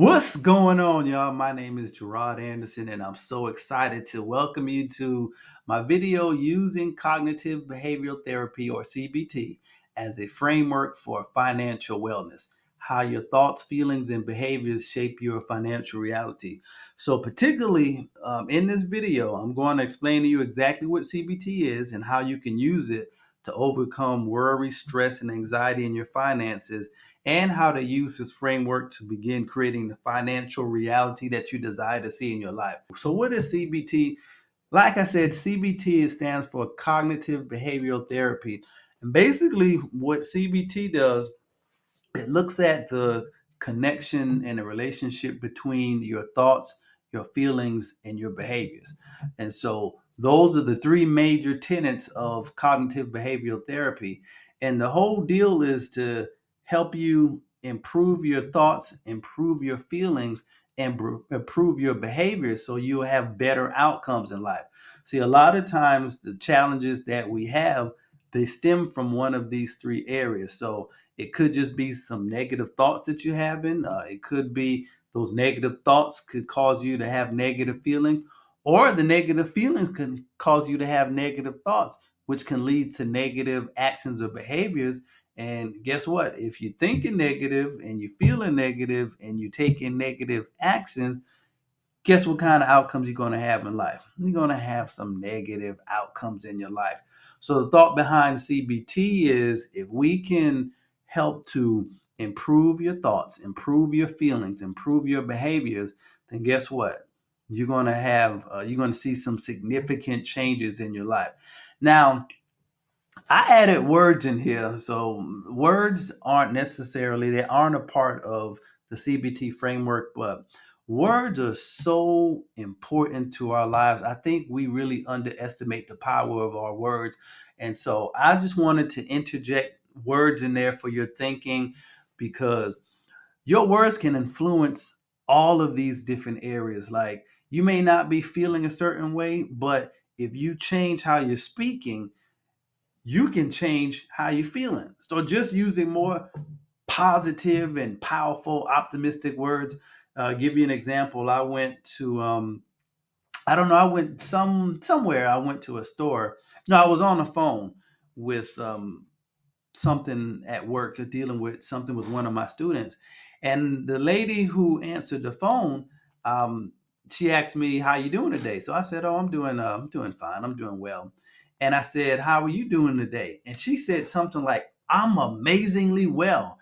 What's going on, y'all? My name is Gerard Anderson, and I'm so excited to welcome you to my video using cognitive behavioral therapy, or CBT, as a framework for financial wellness. How your thoughts, feelings, and behaviors shape your financial reality. So, particularly in this video, I'm going to explain to you exactly what CBT is and how you can use it to overcome worry, stress, and anxiety in your finances, and how to use this framework to begin creating the financial reality that you desire to see in your life. So, what is CBT? Like I said, CBT stands for cognitive behavioral therapy. And basically, what CBT does, it looks at the connection and the relationship between your thoughts, your feelings, and your behaviors. And so those are the three major tenets of cognitive behavioral therapy. And the whole deal is to help you improve your thoughts, improve your feelings, and improve your behaviors so you'll have better outcomes in life. See, a lot of times the challenges that we have, they stem from one of these three areas. So it could just be some negative thoughts that you're having. It could be those negative thoughts could cause you to have negative feelings, or the negative feelings can cause you to have negative thoughts, which can lead to negative actions or behaviors. And guess what? If you're thinking negative and you're feeling negative and you're taking negative actions, guess what kind of outcomes you're going to have in life? You're going to have some negative outcomes in your life. So the thought behind CBT is, if we can help to improve your thoughts, improve your feelings, improve your behaviors, then guess what? You're going to see some significant changes in your life. Now, I added words in here. So words they aren't a part of the CBT framework, but words are so important to our lives. I think we really underestimate the power of our words. And so I just wanted to interject words in there for your thinking, because your words can influence all of these different areas. Like, you may not be feeling a certain way, but if you change how you're speaking, you can change how you're feeling. So just using more positive and powerful, optimistic words. Give you an example. I went to I don't know. I went somewhere. I went to a store. No, I was on the phone with something at work, dealing with something with one of my students, and the lady who answered the phone, um, she asked me, "How you doing today?" So I said, "Oh, I'm doing fine. I'm doing well." And I said, "How are you doing today?" And she said something like, "I'm amazingly well."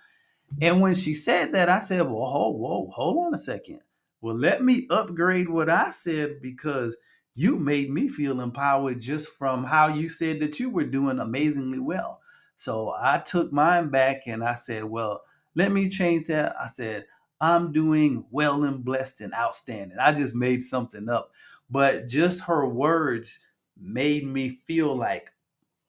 And when she said that, I said, "Well, hold on a second. Well, let me upgrade what I said, because you made me feel empowered just from how you said that you were doing amazingly well." So I took mine back and I said, "Well, let me change that." I said, "I'm doing well and blessed and outstanding." I just made something up, but just her words made me feel like,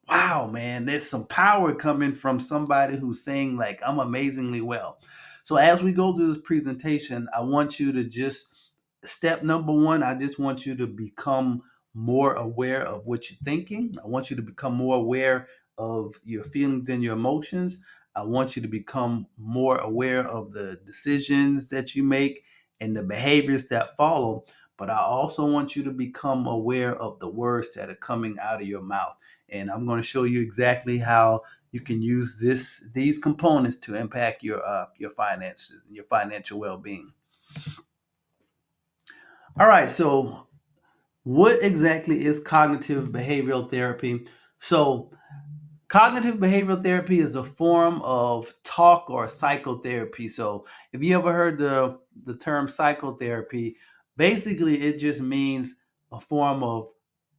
wow, man, there's some power coming from somebody who's saying, like, "I'm amazingly well." So as we go through this presentation, I want you to just, step number one, I just want you to become more aware of what you're thinking. I want you to become more aware of your feelings and your emotions. I want you to become more aware of the decisions that you make and the behaviors that follow. But I also want you to become aware of the words that are coming out of your mouth. And I'm going to show you exactly how you can use these components to impact your finances and your financial well-being. All right, so what exactly is cognitive behavioral therapy? So cognitive behavioral therapy is a form of talk or psychotherapy. So if you ever heard the term psychotherapy, basically it just means a form of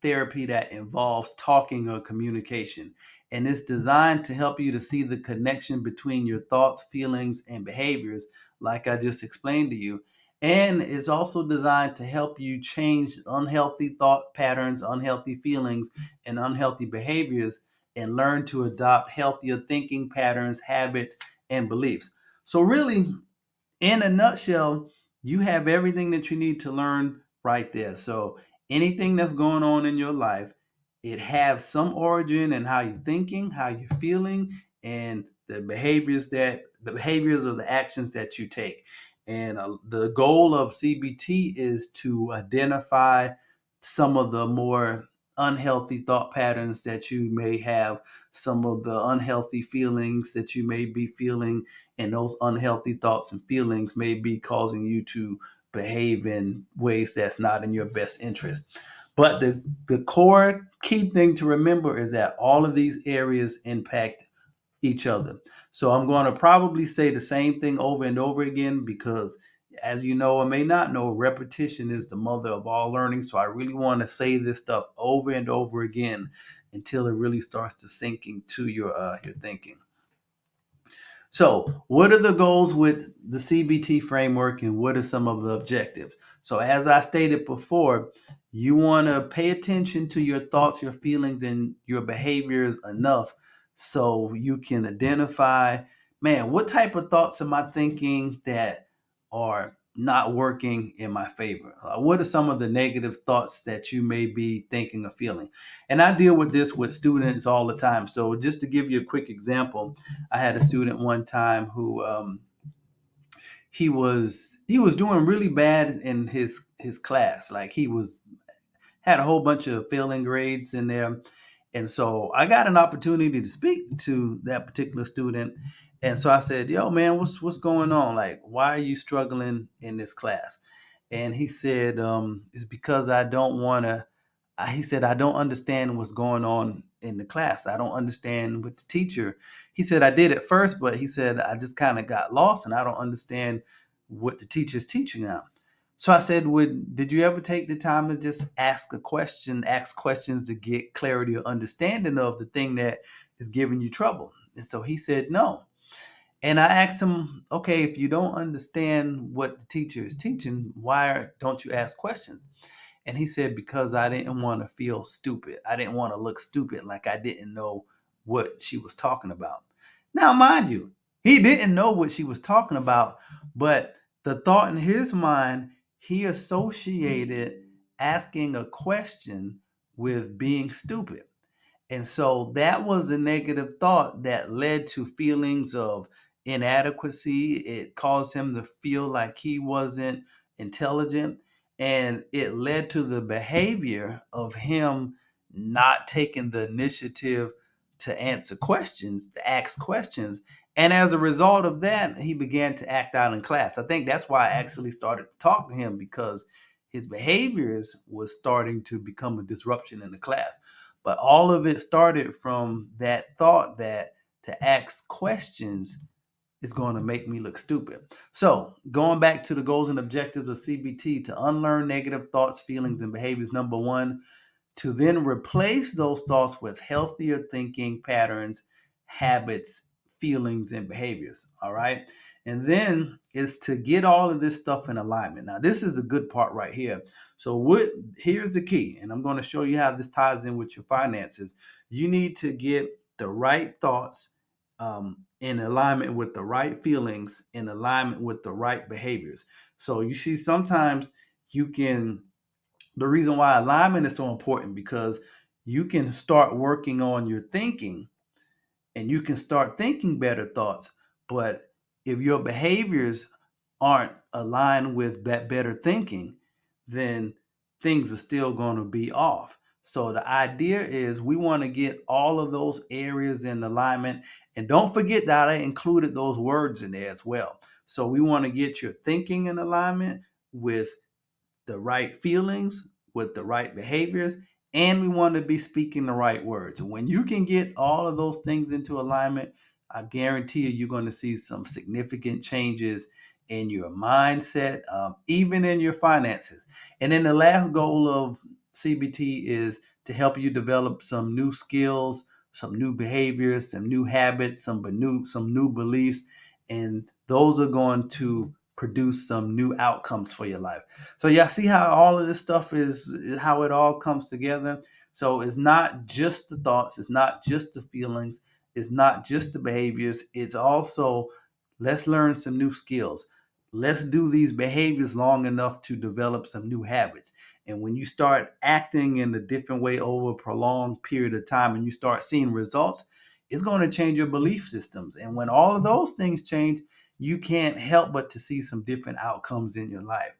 therapy that involves talking or communication. And it's designed to help you to see the connection between your thoughts, feelings, and behaviors, like I just explained to you. And it's also designed to help you change unhealthy thought patterns, unhealthy feelings, and unhealthy behaviors, and learn to adopt healthier thinking patterns, habits, and beliefs. So, really, in a nutshell, you have everything that you need to learn right there. So, anything that's going on in your life, it has some origin in how you're thinking, how you're feeling, and the behaviors or the actions that you take. And the goal of CBT is to identify some of the more unhealthy thought patterns that you may have, some of the unhealthy feelings that you may be feeling, and those unhealthy thoughts and feelings may be causing you to behave in ways that's not in your best interest. But the core key thing to remember is that all of these areas impact each other. So I'm going to probably say the same thing over and over again because, as you know or may not know, repetition is the mother of all learning. So I really want to say this stuff over and over again until it really starts to sink into your thinking. So, what are the goals with the CBT framework and what are some of the objectives? So, as I stated before, you want to pay attention to your thoughts, your feelings, and your behaviors enough so you can identify, man, what type of thoughts am I thinking that are not working in my favor? What are some of the negative thoughts that you may be thinking or feeling? And I deal with this with students all the time. So, just to give you a quick example, I had a student one time who he was doing really bad in his class. Like he was had a whole bunch of failing grades in there. And so I got an opportunity to speak to that particular student. And so I said, "Yo, man, what's going on? Like, why are you struggling in this class?" And he said, "It's because I don't want to." He said, "I don't understand what's going on in the class. I don't understand what the teacher." He said, "I did at first, but he said I just kind of got lost, and I don't understand what the teacher's teaching now." So I said, "Did you ever take the time to just ask a question, ask questions to get clarity or understanding of the thing that is giving you trouble?" And so he said, "No." And I asked him, "Okay, if you don't understand what the teacher is teaching, why don't you ask questions?" And he said, "Because I didn't want to feel stupid. I didn't want to look stupid, like I didn't know what she was talking about." Now, mind you, he didn't know what she was talking about, but the thought in his mind, he associated asking a question with being stupid. And so that was a negative thought that led to feelings of inadequacy. It caused him to feel like he wasn't intelligent. And it led to the behavior of him not taking the initiative to answer questions, to ask questions. And as a result of that, he began to act out in class. I think that's why I actually started to talk to him because his behaviors was starting to become a disruption in the class. But all of it started from that thought that to ask questions is going to make me look stupid. So, going back to the goals and objectives of CBT, to unlearn negative thoughts, feelings, and behaviors, number one, to then replace those thoughts with healthier thinking patterns, habits, feelings, and behaviors. All right. And then is to get all of this stuff in alignment. Now, this is the good part right here. So, here's the key, and I'm going to show you how this ties in with your finances. You need to get the right thoughts in alignment with the right feelings, in alignment with the right behaviors. So, you see, sometimes you can the reason why alignment is so important because you can start working on your thinking and you can start thinking better thoughts. But if your behaviors aren't aligned with that better thinking, then things are still going to be off. So the idea is we want to get all of those areas in alignment. And don't forget that I included those words in there as well. So we want to get your thinking in alignment with the right feelings, with the right behaviors, and we want to be speaking the right words. And when you can get all of those things into alignment, I guarantee you're going to see some significant changes in your mindset, even in your finances. And then the last goal of CBT is to help you develop some new skills, some new behaviors, some new habits, some new beliefs, and those are going to produce some new outcomes for your life. So yeah, see how all of this stuff is how it all comes together. So it's not just the thoughts, it's not just the feelings, it's not just the behaviors. It's also let's learn some new skills. Let's do these behaviors long enough to develop some new habits. And when you start acting in a different way over a prolonged period of time and you start seeing results, it's going to change your belief systems. And when all of those things change, you can't help but to see some different outcomes in your life.